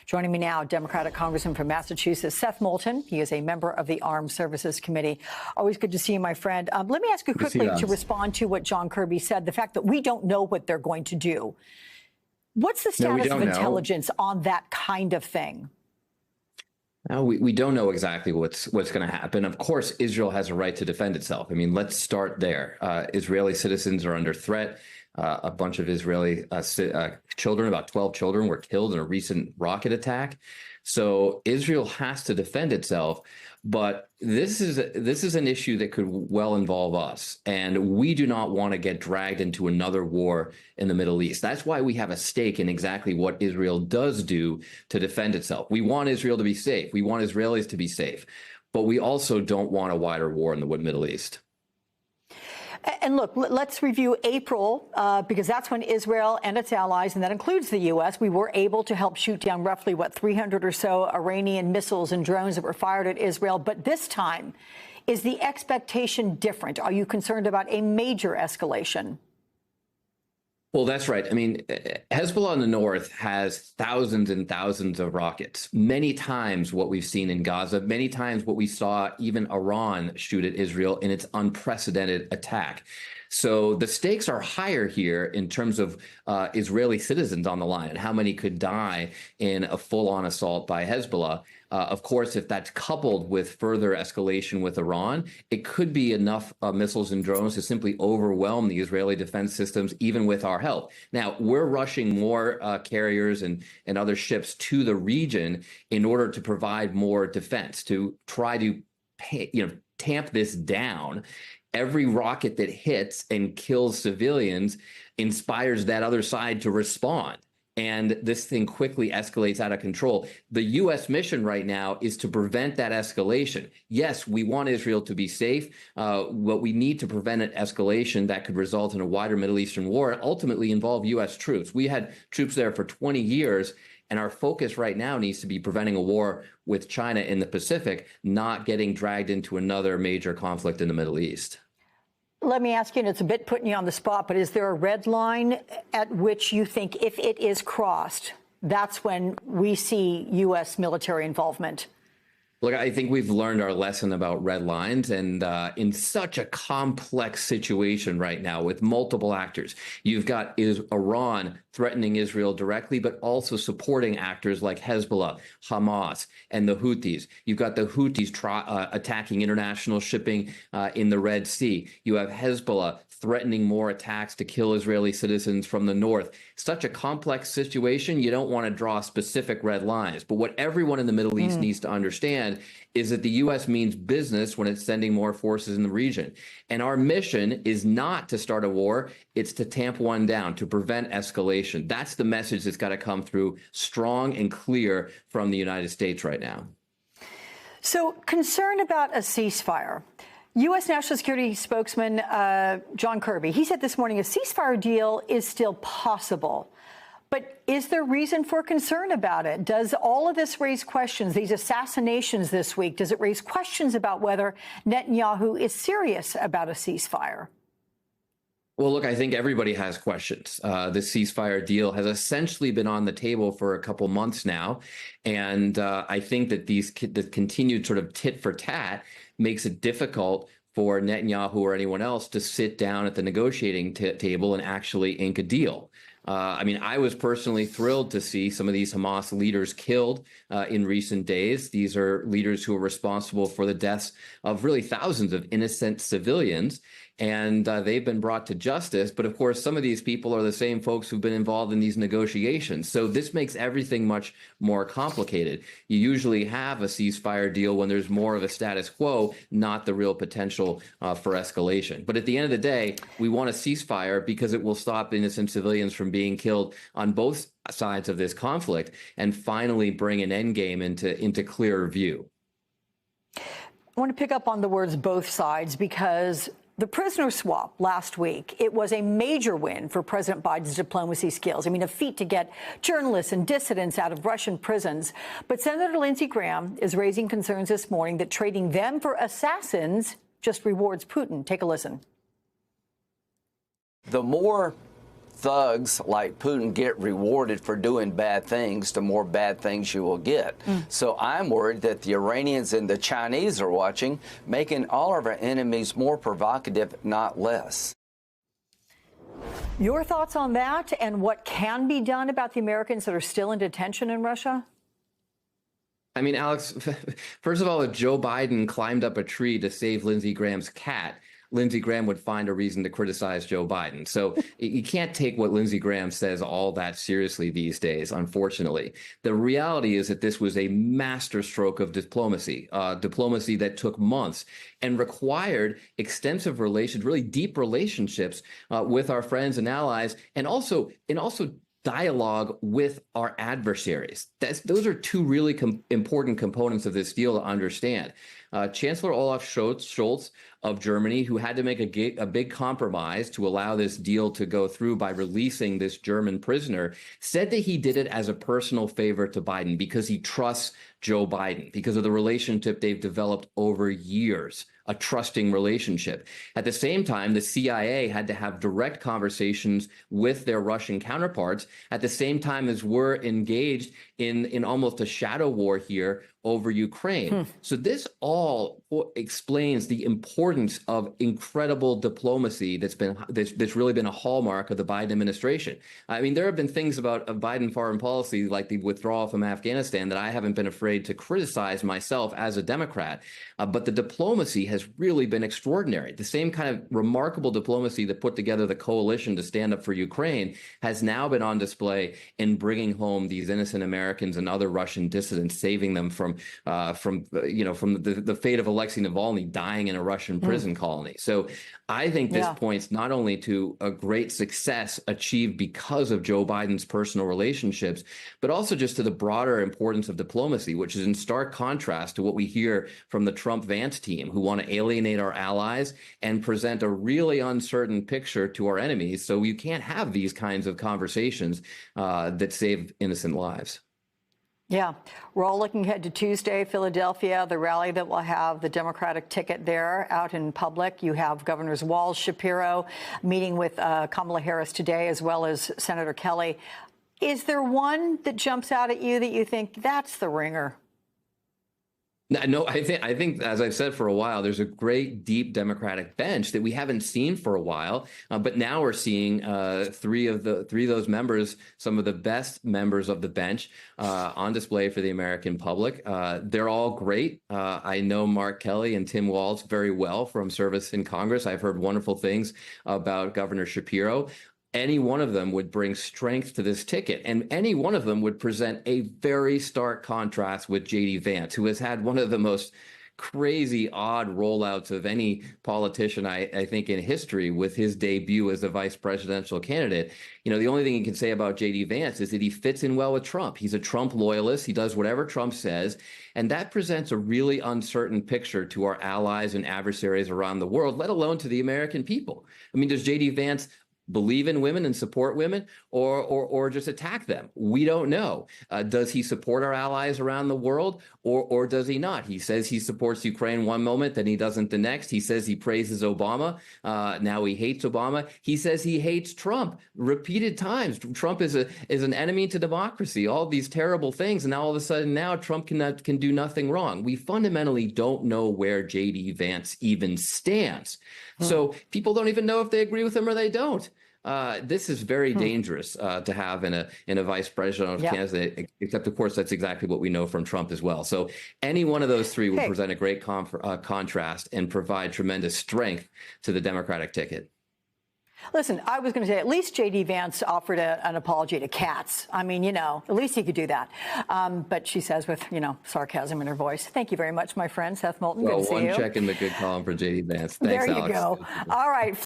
Joining me now, Democratic Congressman from Massachusetts, Seth Moulton. He is a member of the Armed Services Committee. Always good to see you, my friend. Let me ask you quickly to respond to what John Kirby said, the fact that we don't know what they're going to do. What's the status of intelligence on that kind of thing? We don't know exactly what's going to happen. Of course, Israel has a right to defend itself. I mean, let's start there. Israeli citizens are under threat. A bunch of Israeli children, about 12 children, were killed in a recent rocket attack. So Israel has to defend itself. But this is an issue that could well involve us. And we do not want to get dragged into another war in the Middle East. That's why we have a stake in exactly what Israel does do to defend itself. We want Israel to be safe. We want Israelis to be safe. But we also don't want a wider war in the Middle East. And look, let's review April, because that's when Israel and its allies, and that includes the U.S., we were able to help shoot down roughly, 300 or so Iranian missiles and drones that were fired at Israel. But this time, is the expectation different? Are you concerned about a major escalation? Well, that's right. I mean, Hezbollah in the north has thousands and thousands of rockets, many times what we've seen in Gaza, many times what we saw even Iran shoot at Israel in its unprecedented attack. So the stakes are higher here in terms of Israeli citizens on the line and how many could die in a full-on assault by Hezbollah. Of course, if that's coupled with further escalation with Iran, it could be enough missiles and drones to simply overwhelm the Israeli defense systems, even with our help. Now, we're rushing more carriers and other ships to the region in order to provide more defense, to try to tamp this down. Every rocket that hits and kills civilians inspires that other side to respond. And this thing quickly escalates out of control. The U.S. mission right now is to prevent that escalation. Yes, we want Israel to be safe, but we need to prevent an escalation that could result in a wider Middle Eastern war and ultimately involve U.S. troops. We had troops there for 20 years, and our focus right now needs to be preventing a war with China in the Pacific, not getting dragged into another major conflict in the Middle East. Let me ask you, and it's a bit putting you on the spot, but is there a red line at which you think if it is crossed, that's when we see U.S. military involvement? Look, I think we've learned our lesson about red lines, and in such a complex situation right now with multiple actors, you've got Iran threatening Israel directly, but also supporting actors like Hezbollah, Hamas, and the Houthis. You've got the Houthis attacking international shipping in the Red Sea. You have Hezbollah threatening more attacks to kill Israeli citizens from the north. Such a complex situation, you don't want to draw specific red lines. But what everyone in the Middle East needs to understand is that the U.S. means business when it's sending more forces in the region. And our mission is not to start a war, it's to tamp one down, to prevent escalation. That's the message that's got to come through strong and clear from the United States right now. So, concern about a ceasefire. U.S. National Security spokesman John Kirby, he said this morning a ceasefire deal is still possible. But is there reason for concern about it? Does all of this raise questions, these assassinations this week, does it raise questions about whether Netanyahu is serious about a ceasefire? Well, look, I think everybody has questions. The ceasefire deal has essentially been on the table for a couple months now. And I think that the continued sort of tit for tat makes it difficult for Netanyahu or anyone else to sit down at the negotiating table and actually ink a deal. I mean, I was personally thrilled to see some of these Hamas leaders killed in recent days. These are leaders who are responsible for the deaths of really thousands of innocent civilians. And they've been brought to justice. But of course, some of these people are the same folks who've been involved in these negotiations. So this makes everything much more complicated. You usually have a ceasefire deal when there's more of a status quo, not the real potential for escalation. But at the end of the day, we want a ceasefire because it will stop innocent civilians from being killed on both sides of this conflict and finally bring an end game into clearer view. I want to pick up on the words both sides because the prisoner swap last week, it was a major win for President Biden's diplomacy skills. I mean, a feat to get journalists and dissidents out of Russian prisons. But Senator Lindsey Graham is raising concerns this morning that trading them for assassins just rewards Putin. Take a listen. The more thugs like Putin get rewarded for doing bad things, the more bad things you will get. So I'm worried that the Iranians and the Chinese are watching, making all of our enemies more provocative, not less. Your thoughts on that and what can be done about the Americans that are still in detention in Russia? I mean, Alex, first of all, if Joe Biden climbed up a tree to save Lindsey Graham's cat, Lindsey Graham would find a reason to criticize Joe Biden. So you can't take what Lindsey Graham says all that seriously these days, unfortunately. The reality is that this was a masterstroke of diplomacy, diplomacy that took months and required extensive relations, really deep relationships with our friends and allies, and also dialogue with our adversaries. Those are two really important components of this deal to understand. Chancellor Olaf Scholz of Germany, who had to make a big compromise to allow this deal to go through by releasing this German prisoner, said that he did it as a personal favor to Biden because he trusts Joe Biden, because of the relationship they've developed over years, a trusting relationship. At the same time, the CIA had to have direct conversations with their Russian counterparts at the same time as we're engaged in almost a shadow war here over Ukraine. So this all explains the importance of incredible diplomacy that's really been a hallmark of the Biden administration. I mean, there have been things about Biden foreign policy, like the withdrawal from Afghanistan, that I haven't been afraid to criticize myself as a Democrat. But the diplomacy has really been extraordinary. The same kind of remarkable diplomacy that put together the coalition to stand up for Ukraine has now been on display in bringing home these innocent Americans and other Russian dissidents, saving them from the fate of Alexei Navalny dying in a Russian prison colony. So I think this points not only to a great success achieved because of Joe Biden's personal relationships, but also just to the broader importance of diplomacy, which is in stark contrast to what we hear from the Trump-Vance team, who want to alienate our allies and present a really uncertain picture to our enemies. So you can't have these kinds of conversations that save innocent lives. Yeah, we're all looking ahead to Tuesday, Philadelphia, the rally that will have the Democratic ticket there out in public. You have Governors Walz, Shapiro meeting with Kamala Harris today, as well as Senator Kelly. Is there one that jumps out at you that you think that's the ringer? No, I think, as I've said for a while, there's a great, deep Democratic bench that we haven't seen for a while. But now we're seeing three of those members, some of the best members of the bench, on display for the American public. They're all great. I know Mark Kelly and Tim Walz very well from service in Congress. I've heard wonderful things about Governor Shapiro. Any one of them would bring strength to this ticket, and any one of them would present a very stark contrast with J.D. Vance, who has had one of the most crazy, odd rollouts of any politician, I think, in history, with his debut as a vice presidential candidate. You know, the only thing you can say about J.D. Vance is that he fits in well with Trump. He's a Trump loyalist. He does whatever Trump says. And that presents a really uncertain picture to our allies and adversaries around the world, let alone to the American people. I mean, does J.D. Vance believe in women and support women, or just attack them? We don't know. Does he support our allies around the world, or does he not? He says he supports Ukraine one moment, then he doesn't the next. He says he praises Obama. Now he hates Obama. He says he hates Trump repeated times. Trump is an enemy to democracy. All these terrible things, and now all of a sudden now Trump can do nothing wrong. We fundamentally don't know where J.D. Vance even stands. So people don't even know if they agree with him or they don't. This is very dangerous to have in a vice presidential candidate, except, of course, that's exactly what we know from Trump as well. So any one of those three would present a great contrast and provide tremendous strength to the Democratic ticket. Listen, I was going to say at least J.D. Vance offered an apology to Katz. I mean, at least he could do that. But she says with, sarcasm in her voice. Thank you very much, my friend. Seth Moulton, good to see you. Well, one check in the good column for J.D. Vance. Thanks, There you Alex. go. All right.